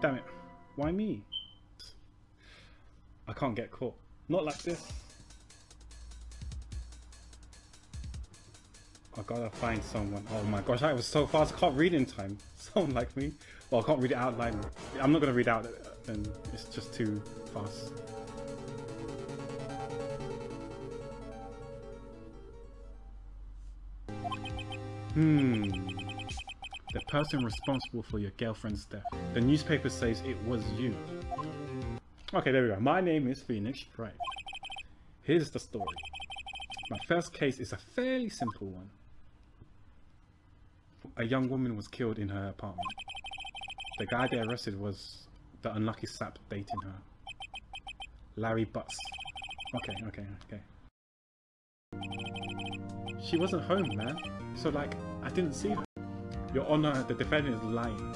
Damn it. Why me? I can't get caught. Not like this. I gotta find someone. Oh my gosh, that was so fast. I can't read in time. Someone like me. Well, I can't read it out loud. I'm not gonna read out, then it's just too fast. The person responsible for your girlfriend's death. The newspaper says it was you. Okay, there we go. My name is Phoenix Wright. Here's the story. My first case is a fairly simple one. A young woman was killed in her apartment. The guy they arrested was the unlucky sap dating her. Larry Butts. Okay. She wasn't home, man. So like, I didn't see her. Your Honor, the defendant is lying.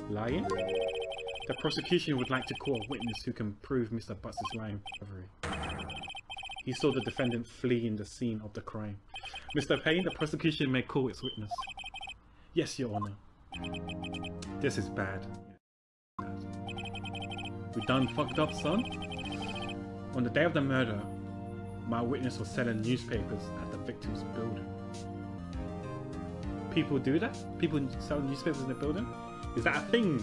Lying? The prosecution would like to call a witness who can prove Mr. Butts' lying recovery. He saw the defendant flee in the scene of the crime. Mr. Payne, the prosecution may call its witness. Yes, Your Honor. This is bad. We done fucked up, son? On the day of the murder, my witness was selling newspapers at the victim's building. People do that? People sell newspapers in the building? Is that a thing?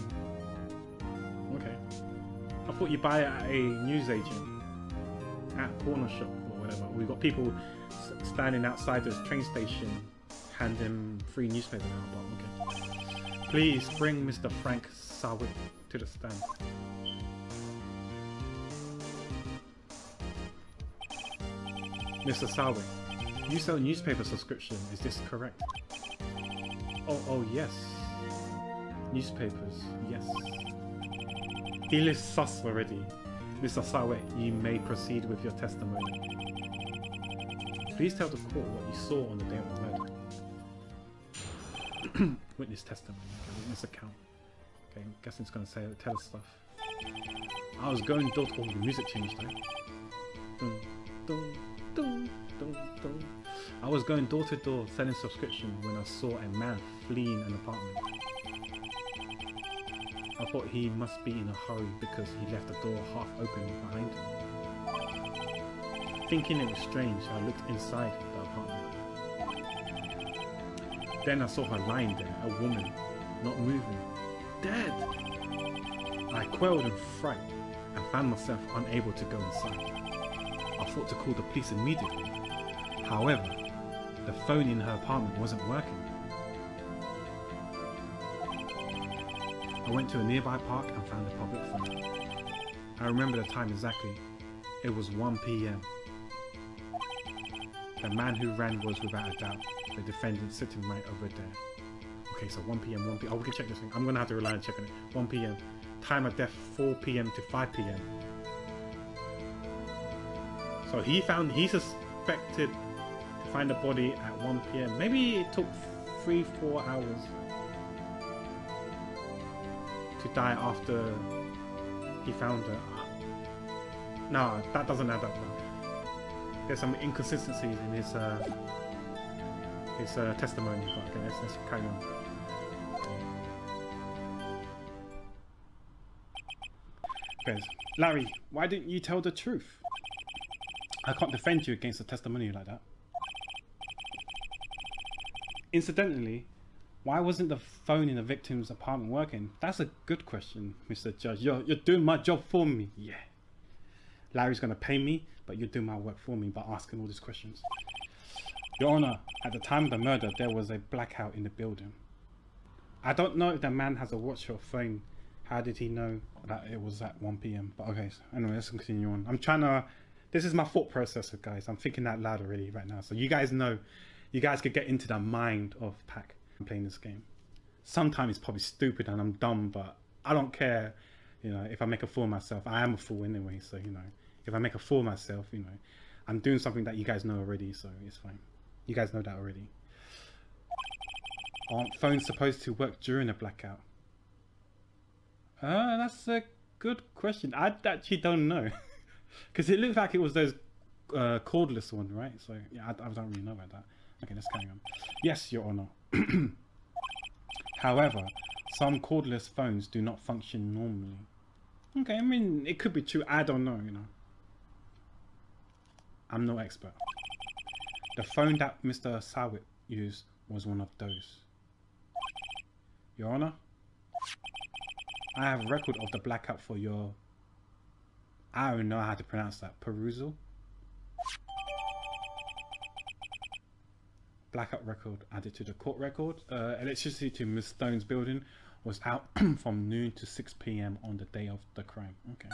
Okay. I thought you buy it at a newsagent. At a corner shop or whatever. We've got people standing outside the train station handing free newspapers out, but okay. Please bring Mr. Frank Sawick to the stand. Mr. Sawick, you sell newspaper subscription, is this correct? Oh yes. Newspapers, yes. He is sus already. Mr. Sawick, you may proceed with your testimony. Please tell the court what you saw on the day of the murder. Witness testimony, okay, witness account. Okay, I'm guessing it's going to say, tell us stuff. I was going door to door, the music changed though. Dun, dun, dun, dun, dun. I was going door to door selling subscription when I saw a man fleeing an apartment. I thought he must be in a hurry because he left the door half open behind him. Thinking it was strange, I looked inside the apartment. Then I saw her lying there, a woman, not moving, dead! I quailed in fright and found myself unable to go inside. I thought to call the police immediately. However, the phone in her apartment wasn't working. I went to a nearby park and found a public phone. I remember the time exactly. It was 1 PM. The man who ran was without a doubt the defendant sitting right over there. Okay, so 1 PM, 1 PM. Oh, we can check this thing. I'm gonna have to rely on checking it. 1 PM. Time of death 4 PM to 5 PM. So he suspected to find the body at 1 PM. Maybe it took 3-4 hours to die after he found her. No, that doesn't add up. There's some inconsistencies in his testimony, but okay, let's carry on. Okay, Larry, why didn't you tell the truth? I can't defend you against a testimony like that. Incidentally, why wasn't the phone in the victim's apartment working? That's a good question, Mr. Judge. You're doing my job for me. Yeah. Larry's going to pay me, but you're doing my work for me by asking all these questions. Your Honor, at the time of the murder, there was a blackout in the building. I don't know if the man has a watch or phone. How did he know that it was at 1 PM? But okay, so anyway, let's continue on. I'm trying to... This is my thought process, guys. I'm thinking out loud already right now. So you guys know, you guys could get into the mind of Pac playing this game. Sometimes it's probably stupid and I'm dumb, but I don't care. You know, if I make a fool of myself, I am a fool anyway. So, you know, if I make a fool of myself, you know, I'm doing something that you guys know already. So it's fine. You guys know that already. Aren't phones supposed to work during a blackout? That's a good question. I actually don't know. Because it looked like it was those cordless one, right? So yeah, I don't really know about that. Okay, let's carry on. Yes, Your Honor. However, Some cordless phones do not function normally. Okay, I mean, it could be true. I don't know, you know. I'm no expert. The phone that Mr. Sawit used was one of those. Your Honor, I have a record of the blackout for your... I don't know how to pronounce that. Perusal? Blackout record added to the court record. Electricity to Miss Stone's building was out from noon to 6 p.m. on the day of the crime. Okay.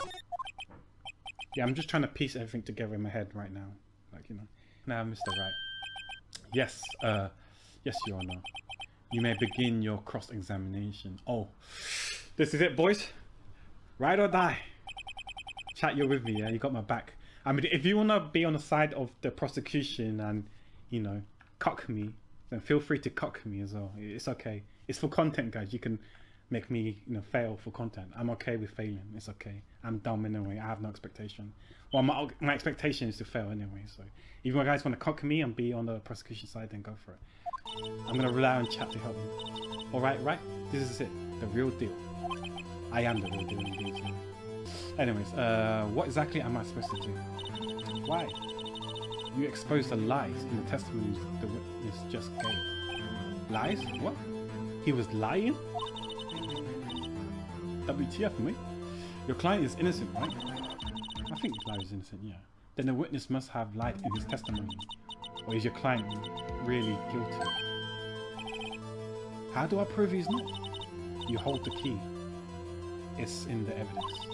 Yeah, I'm just trying to piece everything together in my head right now. Like, you know. Now, Mr. Wright. Yes, yes, Your Honor. You may begin your cross-examination. Oh, this is it, boys. Ride or die. Chat, you're with me, yeah? You got my back. I mean, if you want to be on the side of the prosecution and, you know, cock me, then feel free to cock me as well. It's okay. It's for content, guys. You can make me, you know, fail for content. I'm okay with failing. It's okay. I'm dumb anyway. I have no expectation. Well, my expectation is to fail anyway. So if you guys want to cock me and be on the prosecution side, then go for it. I'm going to rely on chat to help me. Alright, right? This is it. The real deal. I am the real deal indeed. Anyways, what exactly am I supposed to do? Why? You exposed the lies in the testimonies the witness just gave. Lies? What? He was lying? WTF, mate? Your client is innocent, right? I think the client is innocent, yeah. Then the witness must have lied in his testimony. Or is your client really guilty? How do I prove he's not? You hold the key. It's in the evidence.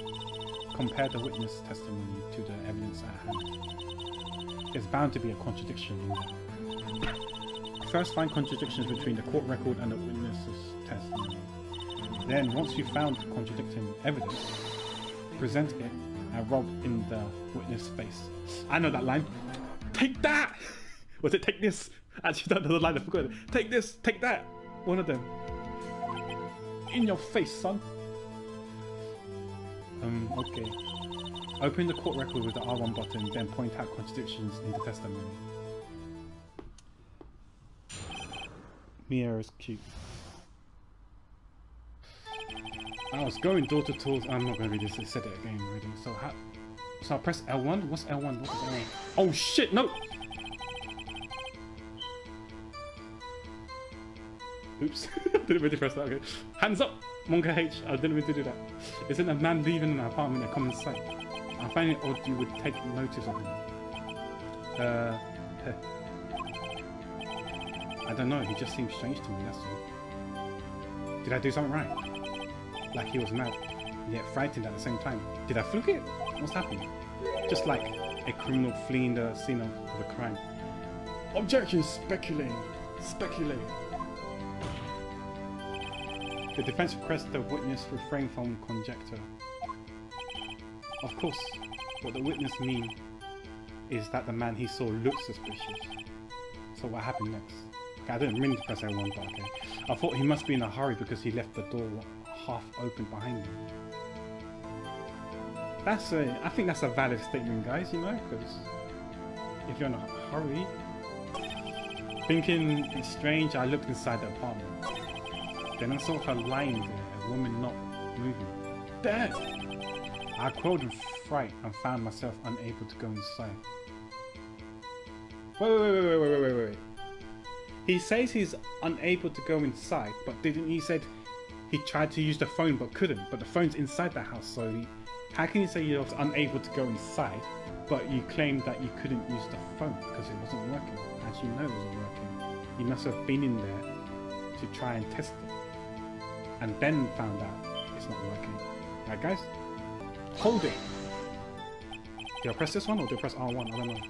Compare the witness testimony to the evidence at hand. There's bound to be a contradiction in there. First, find contradictions between the court record and the witness's testimony. Then, once you've found contradicting evidence, present it and rub in the witness' face. I know that line. Take that! Was it take this? Actually, that's the line I forgot. Take this, take that! One of them. In your face, son. Okay. Open the court record with the R1 button, then point out contradictions in the testimony. Mia is cute. I was going door to doors. I'm not going to read this. I said it again already. So I press L1. What's L1? What is L1? Oh shit! No. Oops. Didn't mean to press that. Okay. Hands up, Monka H. I didn't mean to do that. Isn't a man leaving an apartment a common sight? I find it odd you would take notice of him. I don't know. He just seems strange to me. That's all. Did I do something right? Like he was mad, yet frightened at the same time. Did I fluke it? What's happening? Just like a criminal fleeing the scene of a crime. Objection! Speculating. Speculating. The defense requests the witness refrain from conjecture. Of course, what the witness means is that the man he saw looked suspicious. So what happened next? Okay, I didn't mean to press L1, but okay. I thought he must be in a hurry because he left the door half open behind him. I think that's a valid statement, guys, you know, because if you're in a hurry... Thinking it's strange, I looked inside the apartment. Then I saw her lying there, a woman not moving. Dead! I quelled in fright and found myself unable to go inside. Wait. He says he's unable to go inside, but didn't he said he tried to use the phone but couldn't, but the phone's inside the house, so how can you say you're unable to go inside, but you claimed that you couldn't use the phone because it wasn't working? As you know it wasn't working. You must have been in there to try and test it, and then found out it's not working. Right, guys? Hold it! Do I press this one or do I press R1? I don't know.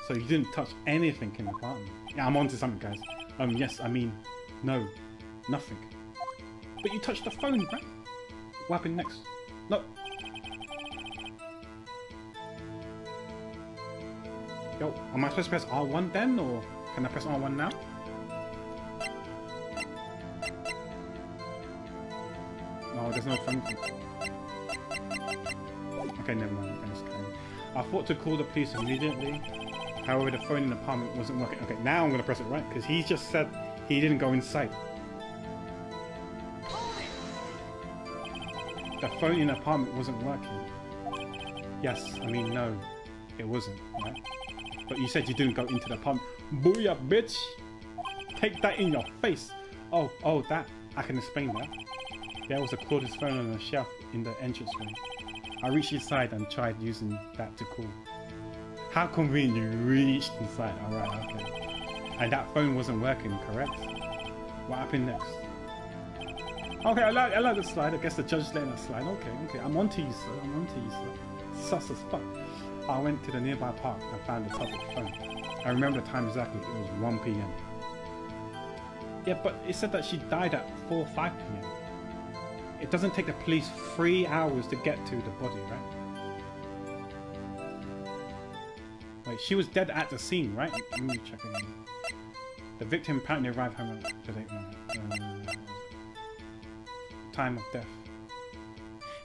So you didn't touch anything in the apartment. Yeah, I'm onto something, guys. Yes, I mean, no, nothing. But you touched the phone, right? What happened next? No. Yo, am I supposed to press R1 then, or can I press R1 now? No, there's no phone. Okay, never mind. I thought to call the police immediately. However, the phone in the apartment wasn't working. Okay, now I'm going to press it right, because he just said he didn't go inside. The phone in the apartment wasn't working. Yes, I mean no, it wasn't, right? But you said you didn't go into the apartment. Booyah, bitch! Take that in your face! Oh, that. I can explain that. There was a cordless phone on a shelf in the entranceway. I reached inside and tried using that to call. How convenient you reached inside. Alright, okay. And that phone wasn't working, correct? What happened next? Okay, I like the slide. I guess the judge letting us slide. Okay. I'm on to you, sir. I'm on to you, sir. Sus as fuck. I went to the nearby park and found the public phone. I remember the time exactly. It was 1 p.m. Yeah, but it said that she died at 4 or 5 p.m. It doesn't take the police 3 hours to get to the body, right? Wait, she was dead at the scene, right? Let me check again. The victim apparently arrived home at the time of death.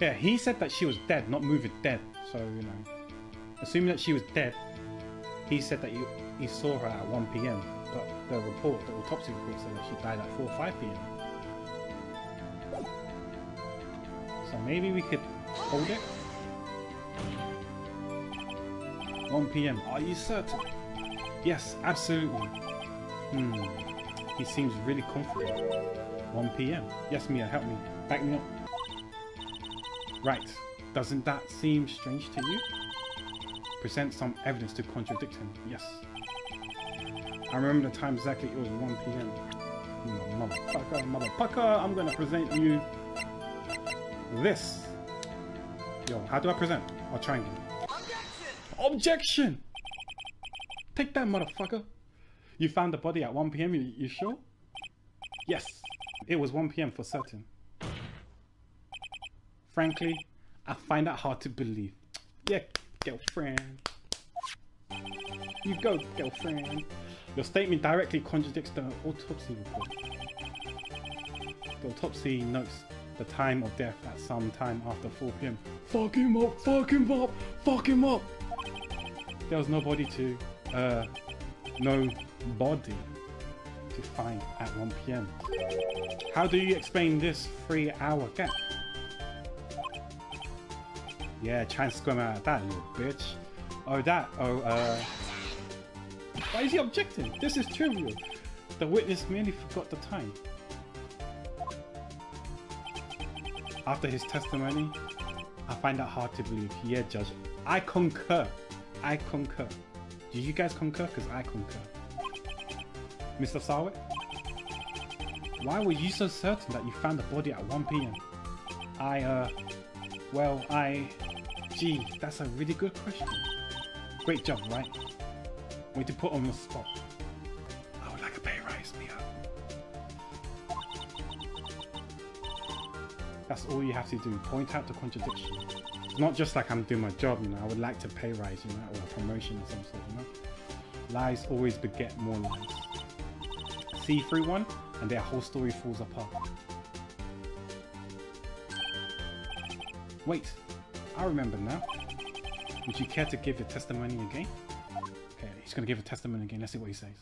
Yeah, he said that she was dead, not moving dead. So, you know, assuming that she was dead, he said that he saw her at 1 p.m. But the autopsy report said that she died at 4 or 5 p.m. So maybe we could hold it. 1 p.m. Are you certain? Yes, absolutely. He seems really confident. 1 p.m. Yes, Mia, help me. Back me up. Right. Doesn't that seem strange to you? Present some evidence to contradict him. Yes. I remember the time exactly. It was 1 p.m. Motherfucker, I'm gonna present you this. Yo, how do I present? I'll try again. Objection! Take that, motherfucker. You found the body at 1 p.m. You sure? Yes, it was 1 p.m. for certain. Frankly, I find that hard to believe. Yeah, girlfriend. You go, girlfriend. Your statement directly contradicts the autopsy report. The autopsy notes the time of death at some time after 4 p.m. Fuck him up, fuck him up, fuck him up! There was no body to find at 1 p.m. How do you explain this 3-hour gap? Yeah, try and squirm out of that, little bitch. Why is he objecting? This is trivial. The witness merely forgot the time. After his testimony, I find that hard to believe. Yeah, Judge. I concur. I concur. Do you guys concur? Because I concur. Mr. Sarwick? Why were you so certain that you found the body at 1 p.m.? Gee, that's a really good question. Great job, right? Way to put on the spot. I would like a pay rise, Mia. That's all you have to do. Point out the contradiction. It's not just like I'm doing my job, you know. I would like to pay rise, you know, or a promotion or some sort, you know. Lies always beget more lies. See through one, and their whole story falls apart. Wait, I remember now. Would you care to give your testimony again? Okay, he's going to give a testimony again. Let's see what he says.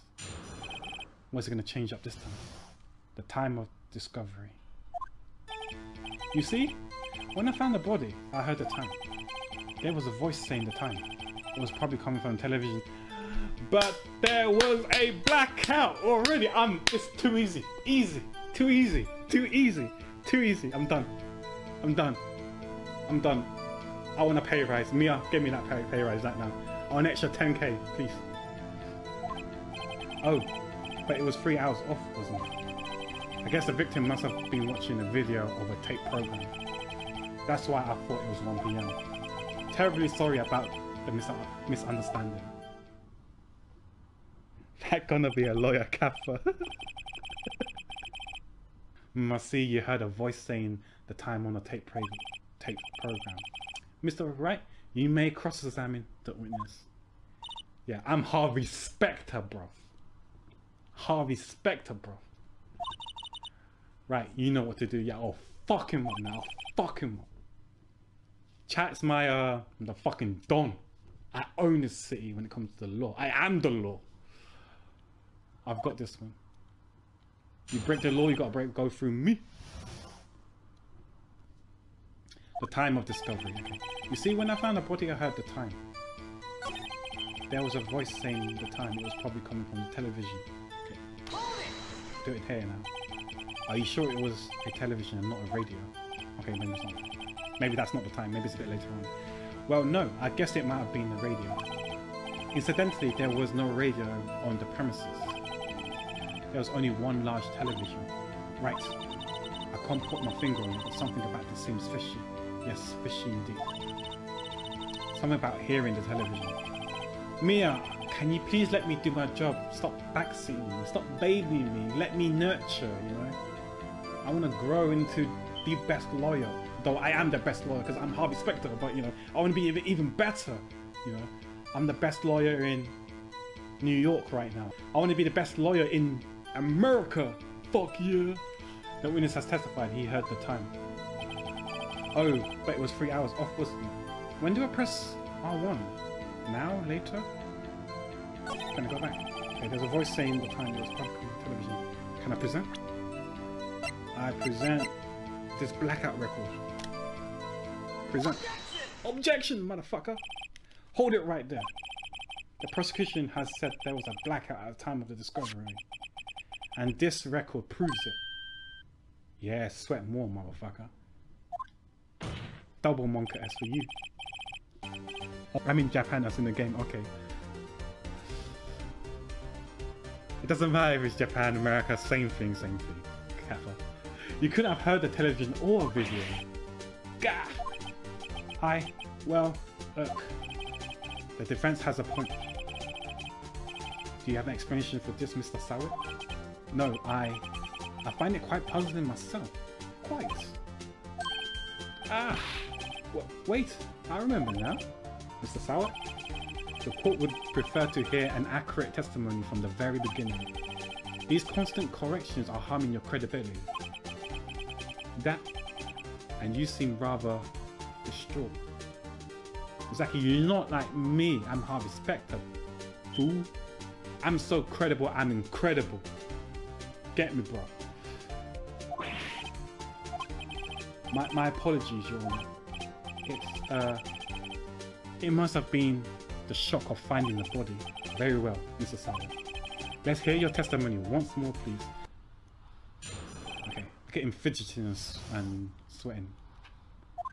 What's he going to change up this time? The time of discovery. You see? When I found the body, I heard the time. There was a voice saying the time. It was probably coming from television. But there was a blackout already. It's too easy. Too easy. I'm done. I want a pay rise. Mia, give me that pay rise right now. I want an extra 10k, please. Oh, but it was 3 hours off, wasn't it? I guess the victim must have been watching a video of a tape program. That's why I thought it was 1 p.m. Terribly sorry about the misunderstanding. That gonna be a lawyer kappa. I see you heard a voice saying the time on the tape program. Mr. Wright, you may cross-examine the witness. Yeah, I'm Harvey Specter, bro. Right, you know what to do. Yeah, I'll fuck him up now. Fuck him up. Chat's my, the fucking Don. I own this city when it comes to the law. I am the law. I've got this one. You break the law, you gotta go through me. The time of discovery. Okay. You see, when I found the body, I heard the time. There was a voice saying the time. It was probably coming from the television. Okay. Do it here now. Are you sure it was a television and not a radio? Okay, maybe it's not. Maybe that's not the time. Maybe it's a bit later on. Well, no. I guess it might have been the radio. Incidentally, there was no radio on the premises. There was only one large television. Right. I can't put my finger on it, but something about this seems fishy. Yes, fishy indeed. Something about hearing the television. Mia, can you please let me do my job? Stop backseating me. Stop babying me. Let me nurture, you know? I want to grow into the best lawyer. Though I am the best lawyer because I'm Harvey Specter, but, you know, I want to be even better, you know? I'm the best lawyer in New York right now. I want to be the best lawyer in America. Fuck yeah. The witness has testified he heard the time. Oh, but it was 3 hours off, wasn't it? When do I press R1? Now? Later? Can I go back? Okay, there's a voice saying the time. It was public on television. Can I present? I present this blackout record. Present. Objection, motherfucker! Hold it right there. The prosecution has said there was a blackout at the time of the discovery. And this record proves it. Yeah, sweat more, motherfucker. Double Monka S for you. I'm in Japan, that's in the game, okay. It doesn't matter if it's Japan, America, same thing, same thing. Kappa. You couldn't have heard the television or video. Gah! Hi, well, look. The defense has a point. Do you have an explanation for this, Mr. Sawit? No, I find it quite puzzling myself. Quite. Ah! Wait, I remember now. Mr. Sawit? The court would prefer to hear an accurate testimony from the very beginning. These constant corrections are harming your credibility. That, and you seem rather distraught. Exactly, you're not like me. I'm Harvey Specter, fool. I'm so credible, I'm incredible. Get me, bro. My apologies, Your Honor. It must have been the shock of finding the body. Very well, Mr. Sawyer. Let's hear your testimony once more, please. Okay, getting fidgeting and sweating.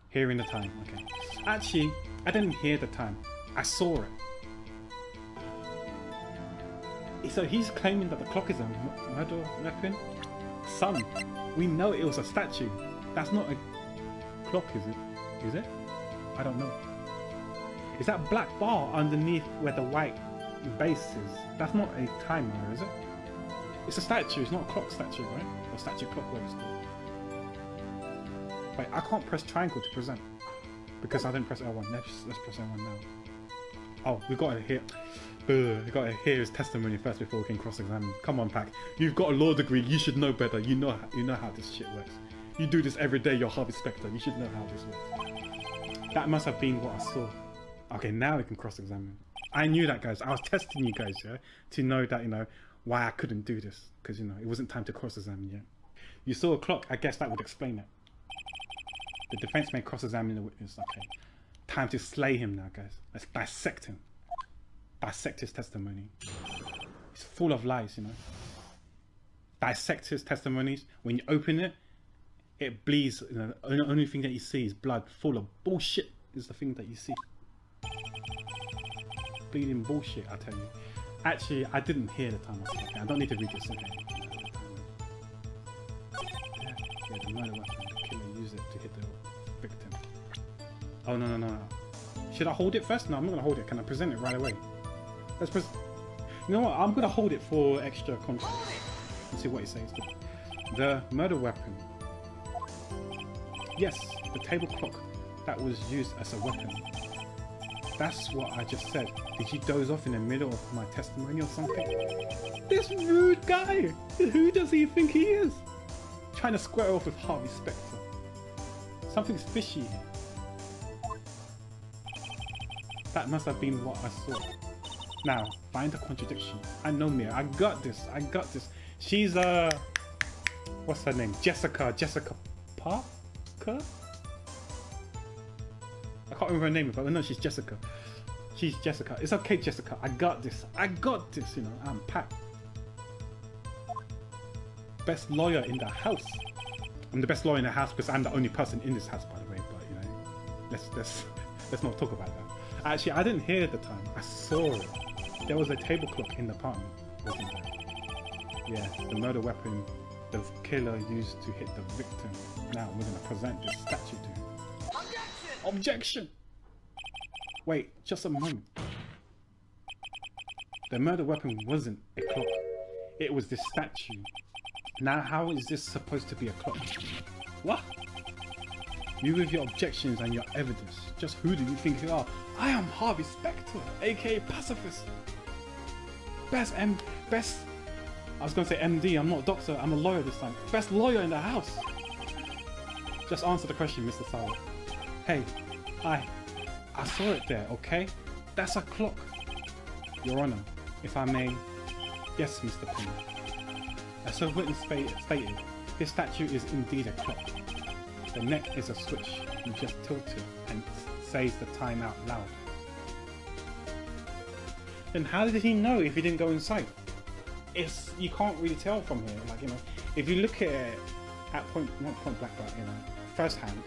Hearing the time, okay. Actually, I didn't hear the time. I saw it. So he's claiming that the clock is a murder weapon? Son, we know it was a statue. That's not a clock, is it? Is it? I don't know. Is that black bar underneath where the white base is? That's not a timer, is it? It's a statue, it's not a clock statue, right? Or statue clock, whatever it's called. Wait, I can't press triangle to present. Because I didn't press L1. Let's press L1 now. Oh, we got to hear. We got to hear his testimony first before we can cross-examine. Come on, Pac. You've got a law degree. You should know better. You know how this shit works. You do this every day. You're Harvey Specter. You should know how this works. That must have been what I saw. Okay, now we can cross-examine. I knew that, guys. I was testing you guys, yeah, to know that, you know, why I couldn't do this, because, you know, it wasn't time to cross-examine yet. You saw a clock. I guess that would explain it. The defense may cross-examine the witness. Okay. Time to slay him now, guys. Let's dissect him. Dissect his testimony. He's full of lies, you know. Dissect his testimonies. When you open it, it bleeds. You know, the only thing that you see is blood. Full of bullshit is the thing that you see. Bleeding bullshit, I tell you. Actually, I didn't hear the time. Okay, I don't need to read this. Okay. Yeah, the murder weapon. The killer used it to hit the victim. Oh no. Should I hold it first? No, I'm not gonna hold it. Can I present it right away? Let's present. You know what? I'm gonna hold it for extra context. Let's see what he says. The murder weapon. Yes, the table clock that was used as a weapon. That's what I just said. Did you doze off in the middle of my testimony or something? This rude guy! Who does he think he is? Trying to square off with Harvey Specter. Something's fishy here. That must have been what I saw. Now, find a contradiction. I know Mia. I got this. She's what's her name? Jessica Parker? I can't remember her name, but I know she's Jessica. She's Jessica. It's okay, Jessica. I got this. I got this. You know, I'm packed. Best lawyer in the house. I'm the best lawyer in the house because I'm the only person in this house, by the way. But you know, let's not talk about that. Actually, I didn't hear at the time. I saw it. There was a table clock in the apartment, wasn't there? Yeah, the murder weapon the killer used to hit the victim. Now we're gonna present this statue to him. Objection! Objection! Wait, just a moment. The murder weapon wasn't a clock. It was this statue. Now how is this supposed to be a clock? What? You with your objections and your evidence. Just who do you think you are? I am Harvey Specter, aka Pacifist. Best I was gonna say MD, I'm not a doctor, I'm a lawyer this time. Best lawyer in the house. Just answer the question, Mr. Sauer. Hey, I saw it there, okay? That's a clock. Your Honor, if I may. Yes, Mr. Penn. As a witness stated, this statue is indeed a clock. The neck is a switch. You just tilt it and says the time out loud. Then how did he know if he didn't go inside? You can't really tell from here. Like, you know, if you look at it at not point blank, but you know, first hand,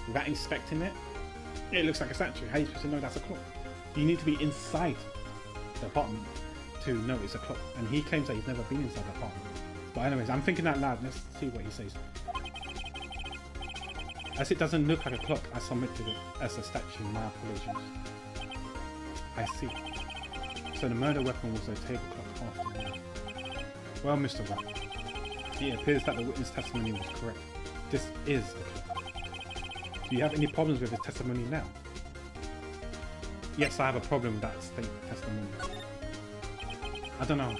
without inspecting it, it looks like a statue. How are you supposed to know that's a clock? You need to be inside the apartment to know it's a clock. And he claims that he's never been inside the apartment. But anyways, I'm thinking out loud. Let's see what he says. As it doesn't look like a clock, I submitted it as a statue. My apologies. I see. So the murder weapon was a table clock after all. Well, Mr. Wright, it appears that the witness testimony was correct. This is the clock. Do you have any problems with his testimony now? Yes, I have a problem with that state testimony. I don't know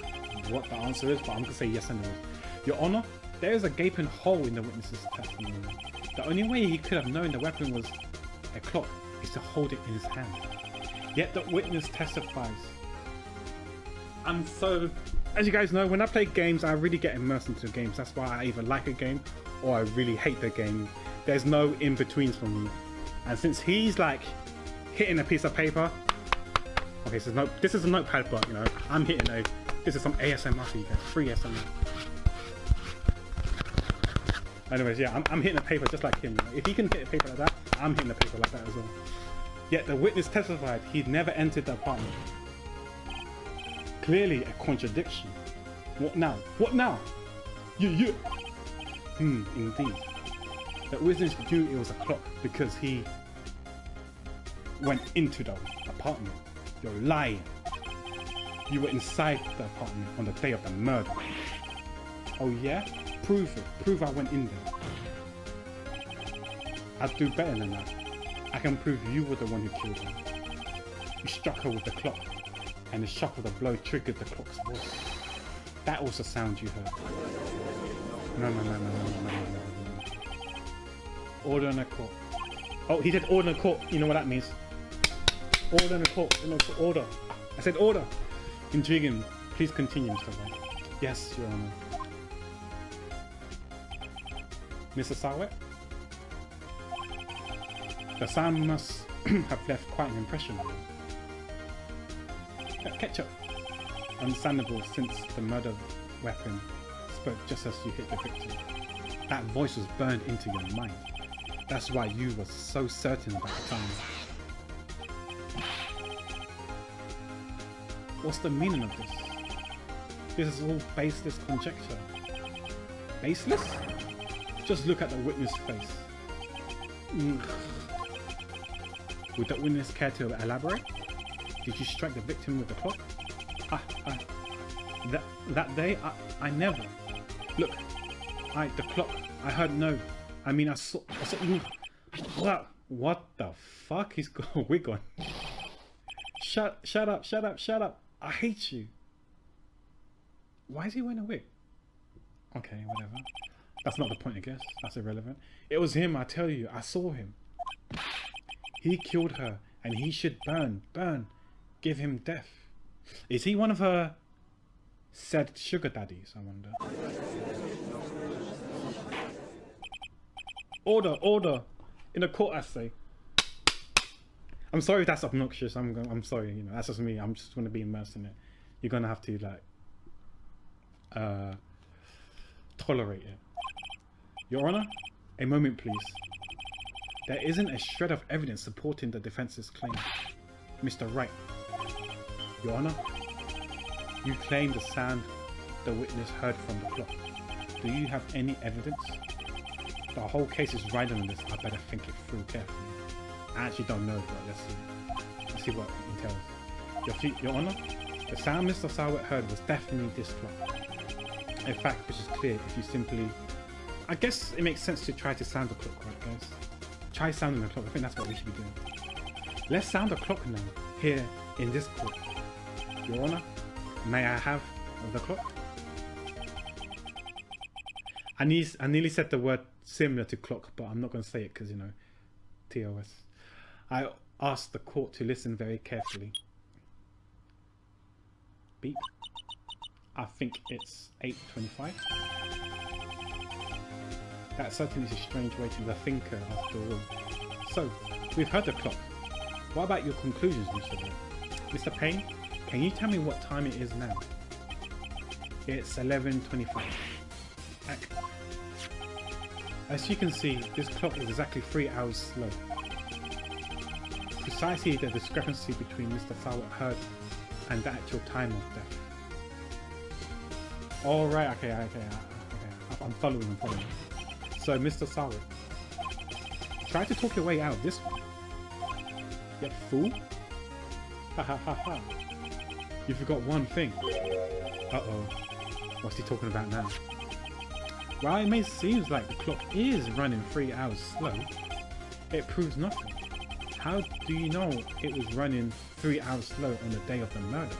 what the answer is, but I'm going to say yes anyways. Your Honor, there is a gaping hole in the witness's testimony. The only way he could have known the weapon was a clock is to hold it in his hand. Yet the witness testifies. As you guys know, when I play games, I really get immersed into games. That's why I either like a game or I really hate the game. There's no in-betweens for me. And since he's like hitting a piece of paper, okay, so this is a notepad, but you know, I'm hitting this is some ASMR for you guys, free ASMR. Anyways, yeah, I'm hitting a paper just like him. You know? If he can hit a paper like that, I'm hitting a paper like that as well. Yet the witness testified he'd never entered the apartment. Clearly a contradiction. What now? What now? Yeah. Indeed. The witness knew it was a clock because he went into the apartment. You're lying. You were inside the apartment on the day of the murder. Oh yeah? Prove it. Prove I went in there. I'd do better than that. I can prove you were the one who killed her. You struck her with the clock, and the shock of the blow triggered the clock's voice. That was the sound you heard. No. Order in a court. Oh, he said order in a court. You know what that means. Order in a court. Order. I said order. Intriguing. Please continue, Mr. Wright. Yes, Your Honor. Mr. Sawet? The sound must have left quite an impression on you. Ketchup. Understandable, since the murder weapon spoke just as you hit the victim. That voice was burned into your mind. That's why you were so certain about the time. What's the meaning of this? This is all baseless conjecture. Baseless? Just look at the witness' face. Would the witness care to elaborate? Did you strike the victim with the clock? That day, I never. Look, the clock, I heard no. I mean, I saw what the fuck? He's got a wig on. Shut up. I hate you. Why is he wearing a wig? Okay, whatever. That's not the point, I guess. That's irrelevant. It was him, I tell you. I saw him. He killed her, and he should burn. Give him death. Is he one of her said sugar daddies, I wonder? Order. In the court, I say. I'm sorry if that's obnoxious. I'm sorry. You know, that's just me. I'm just going to be immersed in it. You're going to have to like tolerate it. Your Honor, a moment, please. There isn't a shred of evidence supporting the defense's claim. Mr. Wright. Your Honor, you claim the sound the witness heard from the clock. Do you have any evidence? The whole case is riding on this. I better think it through carefully. I actually don't know, but let's see. Let's see what it entails. Your Honor, the sound Mr. Sawit heard was definitely this clock. In fact, which is clear if you simply... I guess it makes sense to try to sound the clock, right guys? Try sounding the clock. I think that's what we should be doing. Let's sound the clock now, here in this court. Your Honor, may I have the clock? I nearly said the word similar to clock, but I'm not going to say it because, you know, TOS. I asked the court to listen very carefully. Beep. I think it's 8:25. That certainly is a strange way to the thinker after all. So, we've heard the clock. What about your conclusions, Mr. Wright? Mr. Payne, can you tell me what time it is now? It's 11:25. As you can see, this clock is exactly 3 hours slow. Precisely the discrepancy between Mr. Sawit heard and the actual time of death. Alright, okay. I'm following. So, Mr. Sawit, try to talk your way out of this one. You fool. Ha. You forgot one thing. Uh-oh. What's he talking about now? While it may seem like the clock is running 3 hours slow, it proves nothing. How do you know it was running 3 hours slow on the day of the murder?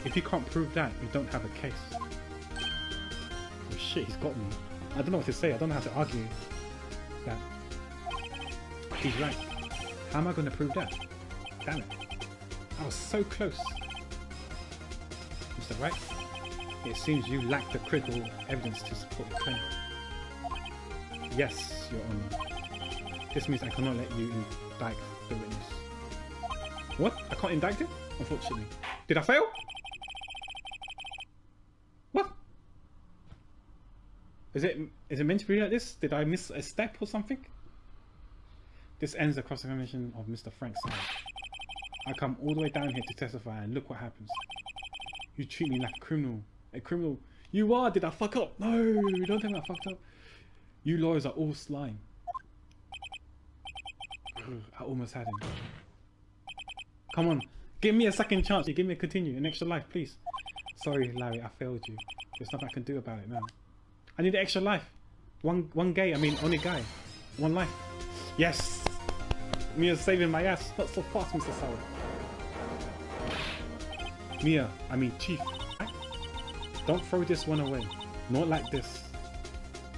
If you can't prove that, you don't have a case. Oh shit, he's got me. I don't know what to say. I don't know how to argue that. He's right. How am I going to prove that? Damn it. I was so close. Mr. Wright, it seems you lack the critical evidence to support your claim. Yes, Your Honor. This means I cannot let you indict the witness. What? I can't indict him? Unfortunately. Did I fail? What? Is it meant to be like this? Did I miss a step or something? This ends the cross-examination of Mr. Frank Sawit. I come all the way down here to testify and look what happens. You treat me like a criminal. A criminal. You are! Did I fuck up? No! Don't tell me I fucked up. You lawyers are all slime. I almost had him. Come on. Give me a second chance. Give me a continue. An extra life, please. Sorry, Larry. I failed you. There's nothing I can do about it now. I need an extra life. Only guy. One life. Yes! Mia's saving my ass. Not so fast, Mr. Sawit. Chief. Don't throw this one away. Not like this.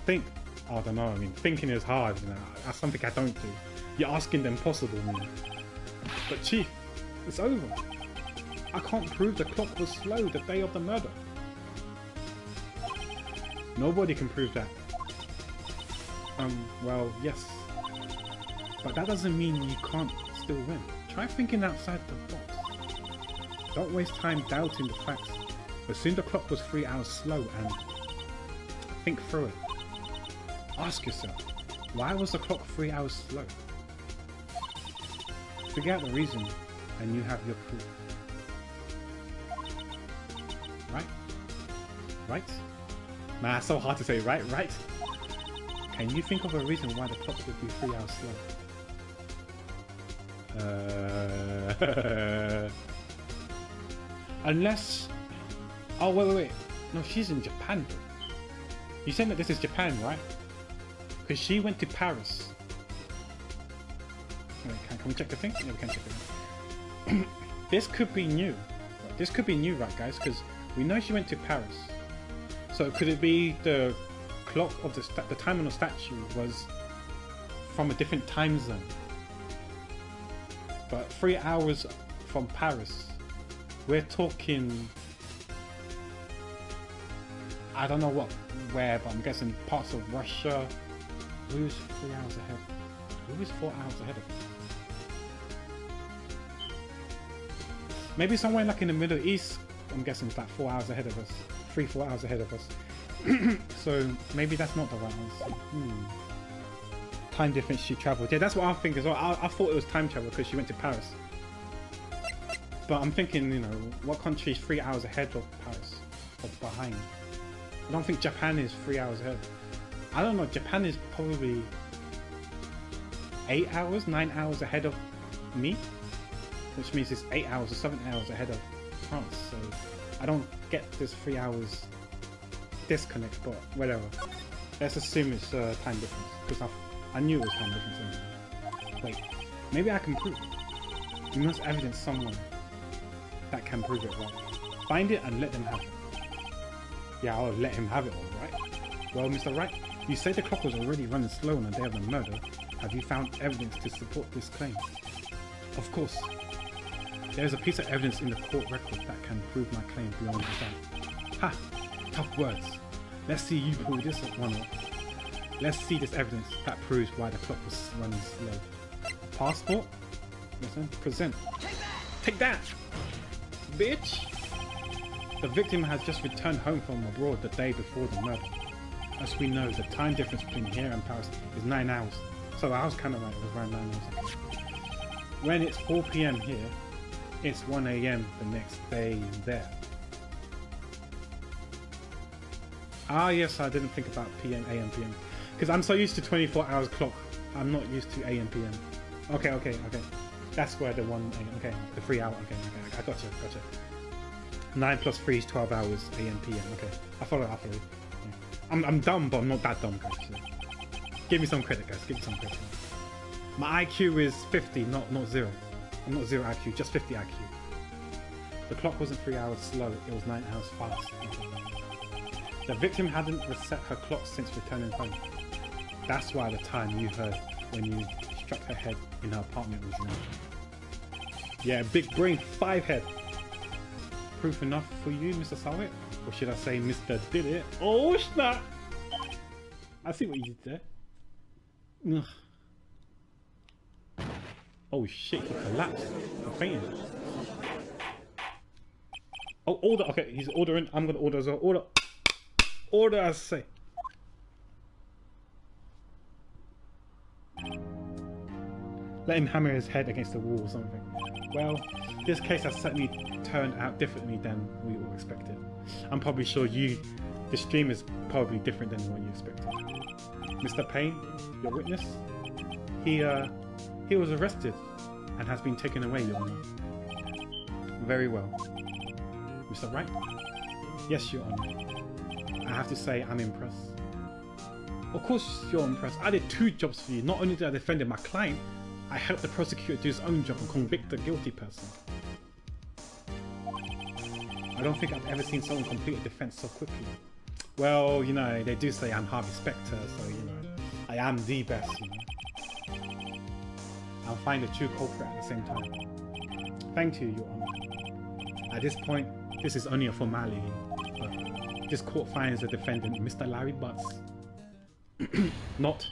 Think. I don't know. Thinking is hard. You know? That's something I don't do. You're asking the impossible, Mia. But Chief, it's over. I can't prove the clock was slow the day of the murder. Nobody can prove that. Well, yes. But that doesn't mean you can't still win. Try thinking outside the box. Don't waste time doubting the facts. Assume the clock was 3 hours slow and think through it. Ask yourself, why was the clock 3 hours slow? Figure out the reason and you have your proof. Right? Right? Man, that's so hard to say, right? Right? Can you think of a reason why the clock would be 3 hours slow? Unless... Oh, wait. No, she's in Japan, though. You said that this is Japan, right? Because she went to Paris. Wait, can we check the thing? Yeah, we can check the thing. This could be new. This could be new, right, guys? Because we know she went to Paris. So could it be the clock of the time on the statue was from a different time zone? But 3 hours from Paris. We're talking... I don't know where, but I'm guessing parts of Russia. Who's 3 hours ahead? Who is 4 hours ahead of us? Maybe somewhere like in the Middle East. I'm guessing it's like 4 hours ahead of us. 3-4 hours ahead of us. So maybe that's not the right answer. Time difference she travelled. Yeah, that's what I think as well. I thought it was time travel because she went to Paris. But I'm thinking, you know, what country is 3 hours ahead of Paris? Or behind? I don't think Japan is 3 hours ahead. I don't know, Japan is probably 8 hours, 9 hours ahead of me, which means it's 8 hours or 7 hours ahead of France. So I don't get this 3 hours disconnect, but whatever. Let's assume it's time difference because I knew it was time difference anyway. Wait, maybe I can prove it. We must evidence someone that can prove it right. Find it and let them have it. Yeah, I'll let him have it all, right? Well, Mr. Wright, you say the clock was already running slow on the day of the murder. Have you found evidence to support this claim? Of course. There is a piece of evidence in the court record that can prove my claim beyond a doubt. Ha! Tough words. Let's see you pull this one off. Let's see this evidence that proves why the clock was running slow. Passport? Listen, present. Take that! Bitch! The victim has just returned home from abroad the day before the murder. As we know, the time difference between here and Paris is 9 hours. So I was kind of right, it was around 9 hours. When it's 4 PM here, it's 1 AM the next day there. Ah yes, I didn't think about PM, AM, PM. Because I'm so used to 24 hours clock, I'm not used to AM, PM. Okay. That's where the 1 AM, okay, the 3 hour, okay, I gotcha. 9 plus 3 is 12 hours, AM, PM, okay. I follow. Yeah. I'm dumb, but I'm not that dumb, guys. So. Give me some credit, guys, give me some credit. My IQ is 50, not 0. I'm not 0 IQ, just 50 IQ. The clock wasn't 3 hours slow, it was 9 hours fast. The victim hadn't reset her clock since returning home. That's why the time you heard when you struck her head in her apartment was wrong. Yeah, big brain, 5 head. Proof enough for you, Mr. Salwit? Or should I say Mr. Did It? Oh snap! I see what you did there. Ugh. Oh shit, he collapsed. I'm fainting. Oh, order. Okay, he's ordering. I'm gonna order as well. Order, I say. Let him hammer his head against the wall or something. Well, this case has certainly turned out differently than we all expected. I'm probably sure the stream is probably different than what you expected. Mr. Payne, your witness, he was arrested and has been taken away, Your Honor. Very well. Mr. Wright? Yes, Your Honor. I have to say, I'm impressed. Of course you're impressed. I did 2 jobs for you. Not only did I defend my client, I helped the prosecutor do his own job and convict the guilty person. I don't think I've ever seen someone complete a defense so quickly. Well, you know, they do say I'm Harvey Specter, so, you know, I am the best, you know. I'll find the true culprit at the same time. Thank you, Your Honor. At this point, this is only a formality, but this court finds the defendant, Mr. Larry Butts, not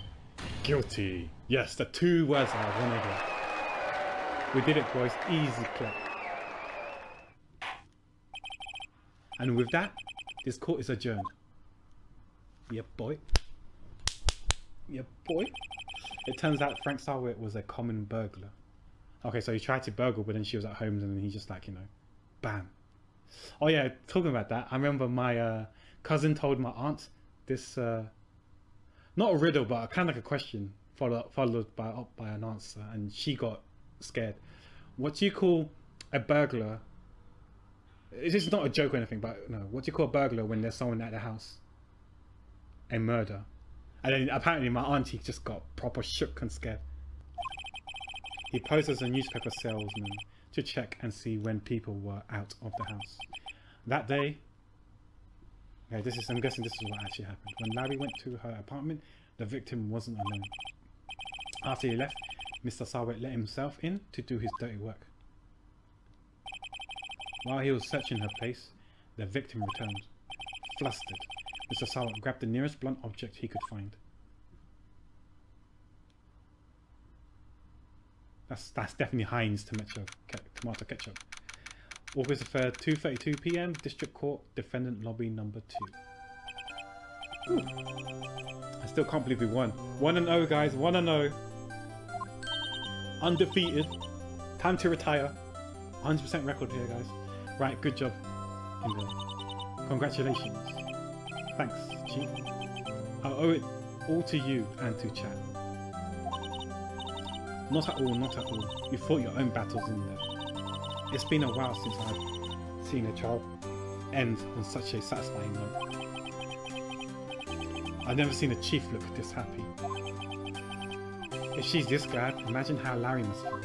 guilty. Yes, the 2 words I want to hear. We did it, boys. Easy clap. And with that, this court is adjourned. Yep, boy. Yep, boy. It turns out Frank Sarwit was a common burglar. Okay, so he tried to burgle, but then she was at home, and he just like, you know, bam. Oh yeah, talking about that, I remember my cousin told my aunt this, not a riddle, but kind of like a question, followed by an answer, and she got scared. What do you call a burglar? This is not a joke or anything, but no. What do you call a burglar when there's someone at the house? A murder. And then apparently my auntie just got proper shook and scared. He posed as a newspaper salesman to check and see when people were out of the house. That day, okay, I'm guessing this is what actually happened. When Larry went to her apartment, the victim wasn't alone. After he left, Mr. Sarwit let himself in to do his dirty work. While he was searching her place, the victim returned. Flustered, Mr. Sarwit grabbed the nearest blunt object he could find. That's definitely Heinz tomato ketchup. August 3rd, 2:32 PM, District Court, Defendant Lobby number 2. Ooh. I still can't believe we won. 1-0, guys. 1-0. Undefeated. Time to retire. 100% record here, guys. Right, good job. Congratulations. Thanks, Chief. I owe it all to you and to chat. Not at all, not at all. You fought your own battles in there. It's been a while since I've seen a trial end on such a satisfying note. I've never seen a chief look this happy. If she's this glad, imagine how Larry must feel.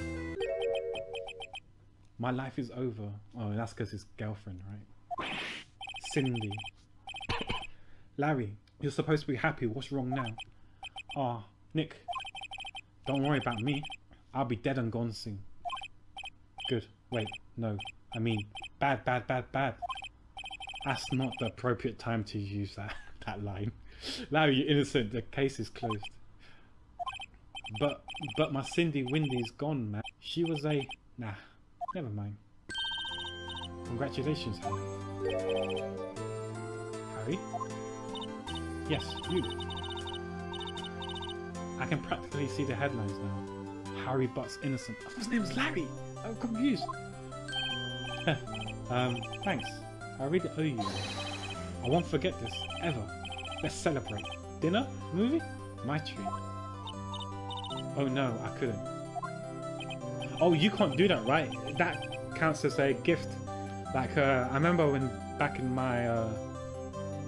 My life is over. Oh, that's because his girlfriend, right? Cindy. Larry, you're supposed to be happy. What's wrong now? Ah, Nick. Don't worry about me. I'll be dead and gone soon. Good. Wait, no. I mean, bad. That's not the appropriate time to use that line. Larry, you're innocent. The case is closed. But my Cindy Windy's gone, man. She was a... Nah, never mind. Congratulations, Harry. Harry? Yes, you. I can practically see the headlines now. Harry Butt's innocent. Oh, his name's Larry! I'm confused. Thanks. I really owe you. I won't forget this, ever. Let's celebrate. Dinner? Movie? My treat. Oh no, I couldn't. Oh, you can't do that, right? That counts as a gift. Like, I remember when back in my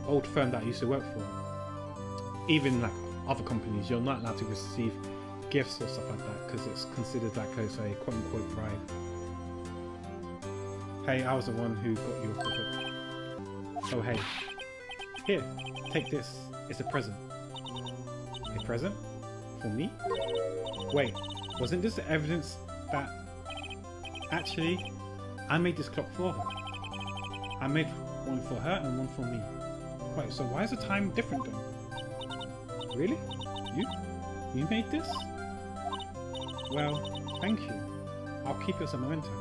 old firm that I used to work for, even like other companies, you're not allowed to receive gifts or stuff like that because it's considered like a quote-unquote bribe. Hey, I was the one who got you a ticket. Oh hey. Here, take this. It's a present. A present? For me? Wait, wasn't this the evidence that... Actually, I made this clock for her. I made one for her and one for me. Wait, so why is the time different then? Really? You made this? Well, thank you. I'll keep it as a memento.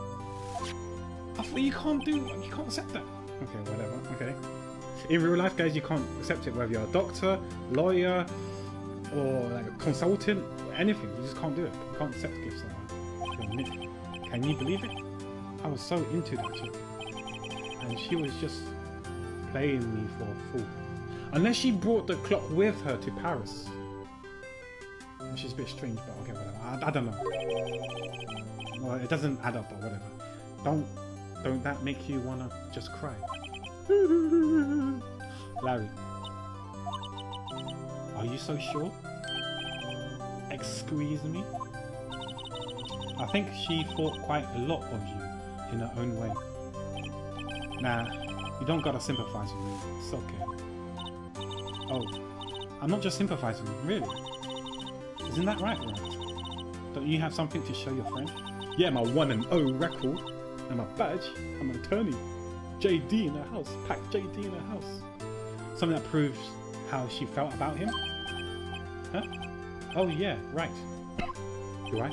I thought you can't accept that. Okay, whatever, okay. In real life, guys, you can't accept it whether you're a doctor, lawyer, or like a consultant, anything. You just can't do it. You can't accept gifts like that. Can you believe it? I was so into that chick. And she was just playing me for a fool. Unless she brought the clock with her to Paris. Which is a bit strange, but okay, whatever. I don't know. Well, it doesn't add up, but whatever. Don't that make you wanna just cry? Larry. Are you so sure? Excuse me? I think she thought quite a lot of you in her own way. Nah, you don't gotta sympathize with me. It's okay. Oh, I'm not just sympathizing, really. Isn't that right, Wright? Don't you have something to show your friend? Yeah, my 1-0 record and my badge. I'm an attorney. JD in the house. Pack JD in the house. Something that proves how she felt about him? Huh? Oh yeah, right. Do I?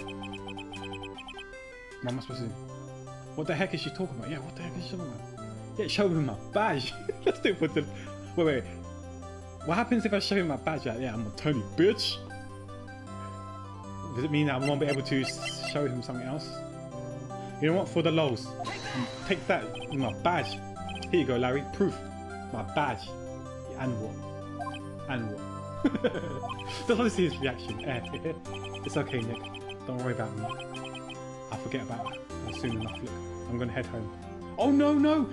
What am I supposed to do? What the heck is she talking about? Yeah, what the heck is she talking about? Yeah, show me my badge. Let's do it for the... Wait. What happens if I show him my badge? Yeah, I'm an attorney, bitch. Does it mean I won't be able to show him something else? You know what? For the lols, take that, my badge. Here you go, Larry. Proof. My badge. And what? And what? Just want to see his reaction. It's okay, Nick. Don't worry about me. I'll forget about it soon enough. Look, I'm gonna head home. Oh no!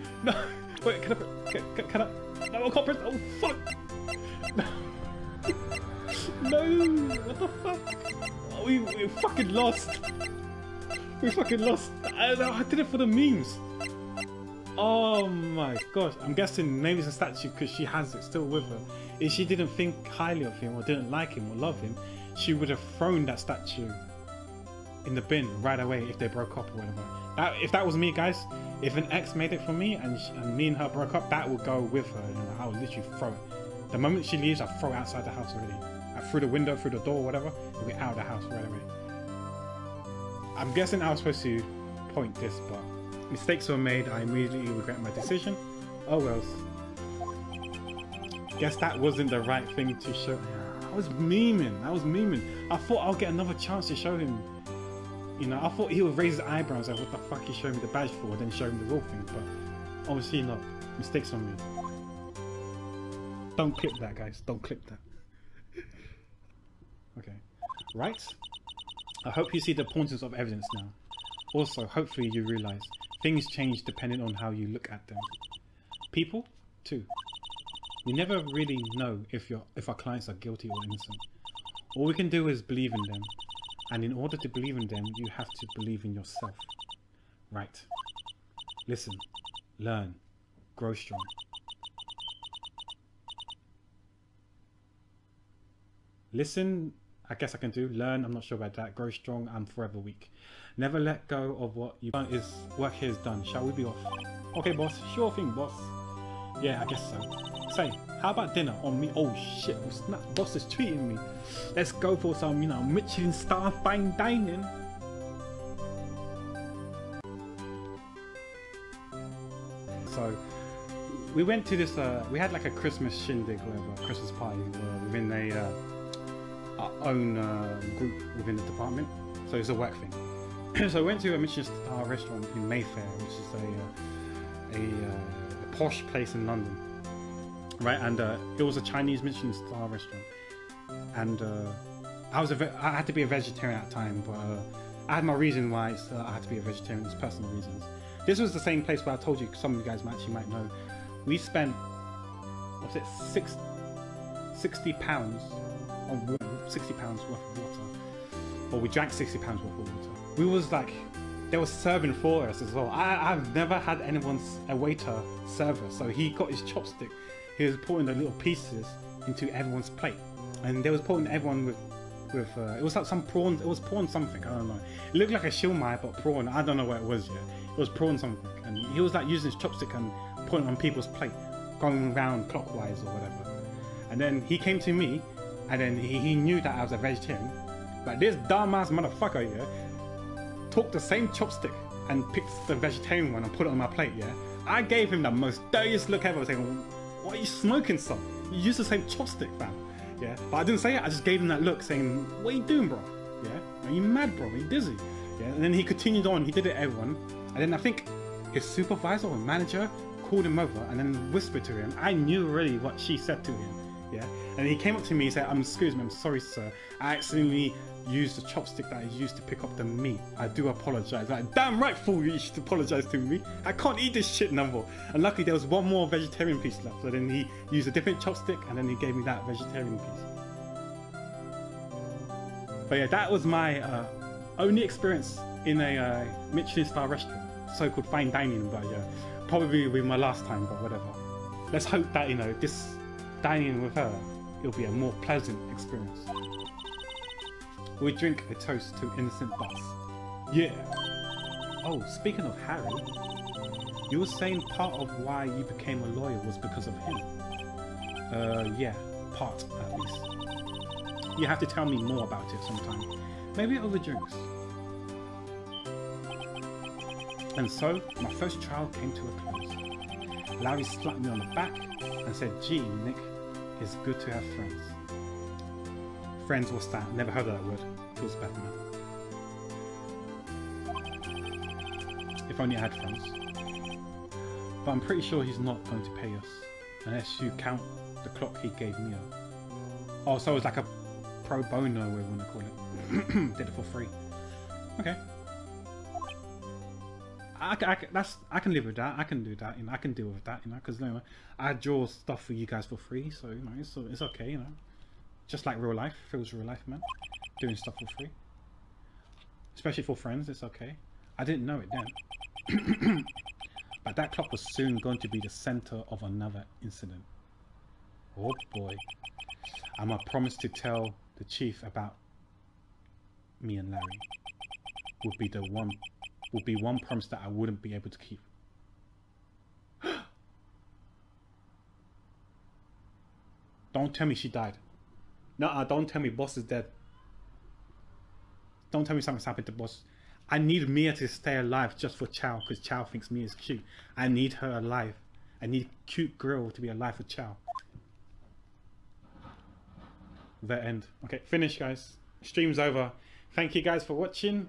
Wait, can I? No, I can't press. Oh fuck! No! What the fuck? Oh, we fucking lost. We fucking lost. I did it for the memes. Oh my gosh. I'm guessing maybe it's a statue because she has it still with her. If she didn't think highly of him or didn't like him or love him, she would have thrown that statue in the bin right away if they broke up or whatever. If that was me, guys, if an ex made it for me and me and her broke up, that would go with her. You know, I would literally throw it. The moment she leaves, I'll throw it outside the house already. Through the window, through the door, whatever, it'll be out of the house right away. I'm guessing I was supposed to point this, but Mistakes were made. I immediately regret my decision. Oh well. Guess that wasn't the right thing to show. I was memeing. I thought I'll get another chance to show him. You know, I thought he would raise his eyebrows like, what the fuck you showing me the badge for, then show him the real thing, but obviously not. Mistakes on me. Don't clip that, guys. Don't clip that. Okay. Right? I hope you see the importance of evidence now. Also, hopefully you realise things change depending on how you look at them. People, too. We never really know if our clients are guilty or innocent. All we can do is believe in them. And in order to believe in them, you have to believe in yourself. Right. Listen. Learn. Grow strong. Listen, I guess I can do. Learn, I'm not sure about that. Grow strong, I'm forever weak. Never let go of what you've done. Work here is done. Shall we be off? Okay, boss. Sure thing, boss. Yeah, I guess so. Say, how about dinner on me? Oh shit, snap, boss is treating me. Let's go for some, you know, Michelin star fine dining. So, we went to this, we had like a Christmas shindig, whatever, Christmas party within our own group within the department. So it's a work thing. So I went to a Michelin star restaurant in Mayfair, which is a posh place in London. Right, and it was a Chinese Michelin star restaurant, and I had to be a vegetarian at the time, but I had my reason why I had to be a vegetarian. It's personal reasons. This was the same place where I told you some of you guys might know. We spent, what's it, £60 on water, £60 worth of water, or we drank £60 worth of water. We was like, they were serving for us as well. I've never had a waiter serve us, so he got his chopstick. He was putting the little pieces into everyone's plate, and they was putting everyone with it was like some prawn. It was prawn something, I don't know. It looked like a shilmai, but prawn. I don't know what it was yet. It was prawn something, and he was like using his chopstick and putting it on people's plate, going around clockwise or whatever. And then he came to me, and then he knew that I was a vegetarian. But this dumbass motherfucker here took the same chopstick and picked the vegetarian one and put it on my plate. Yeah, I gave him the most dirtiest look ever, saying, "What are you smoking, son? You used the same chopstick, fam." Yeah, but I didn't say it. I just gave him that look, saying, "What are you doing, bro? Yeah, are you mad, bro? Are you dizzy?" Yeah, and then he continued on. He did it, everyone, and then I think his supervisor or manager called him over and then whispered to him. I knew already what she said to him. Yeah, and he came up to me and said, "Excuse me, I'm sorry, sir. I accidentally used the chopstick that I used to pick up the meat. I do apologize." Like, damn right, fool, you should apologize to me. I can't eat this shit no more. And luckily there was one more vegetarian piece left. So then he used a different chopstick and then he gave me that vegetarian piece. But yeah, that was my only experience in a Michelin star restaurant, so-called fine dining. But yeah, probably will be my last time, but whatever. Let's hope that, you know, this dining with her, it'll be a more pleasant experience. We drink a toast to innocent boss. Yeah. Oh, speaking of Harry, you were saying part of why you became a lawyer was because of him. Yeah, part at least. You have to tell me more about it sometime. Maybe over drinks. And so, my first trial came to a close. Larry slapped me on the back and said, "Gee, Nick, it's good to have friends." Friends, what's that? Never heard of that word. Feels bad now. If only I had friends. But I'm pretty sure he's not going to pay us, unless you count the clock he gave me. Oh, so it's like a pro bono, whatever you want to call it. Did it for free. Okay. I can live with that. I can do that. You know, I can deal with that. You know, because you know, I draw stuff for you guys for free, so you know, it's okay. You know. Just like real life, feels real life, man. Doing stuff for free. Especially for friends, it's okay. I didn't know it then. But that clock was soon going to be the center of another incident. Oh boy. I promised to tell the chief about me and Larry. Would be one promise that I wouldn't be able to keep. Don't tell me she died. No, don't tell me boss is dead. Don't tell me something's happened to boss. I need Mia to stay alive just for Chow, because Chow thinks Mia's cute. I need her alive. I need cute girl to be alive for Chow. The end. Okay, finish, guys. Stream's over. Thank you guys for watching.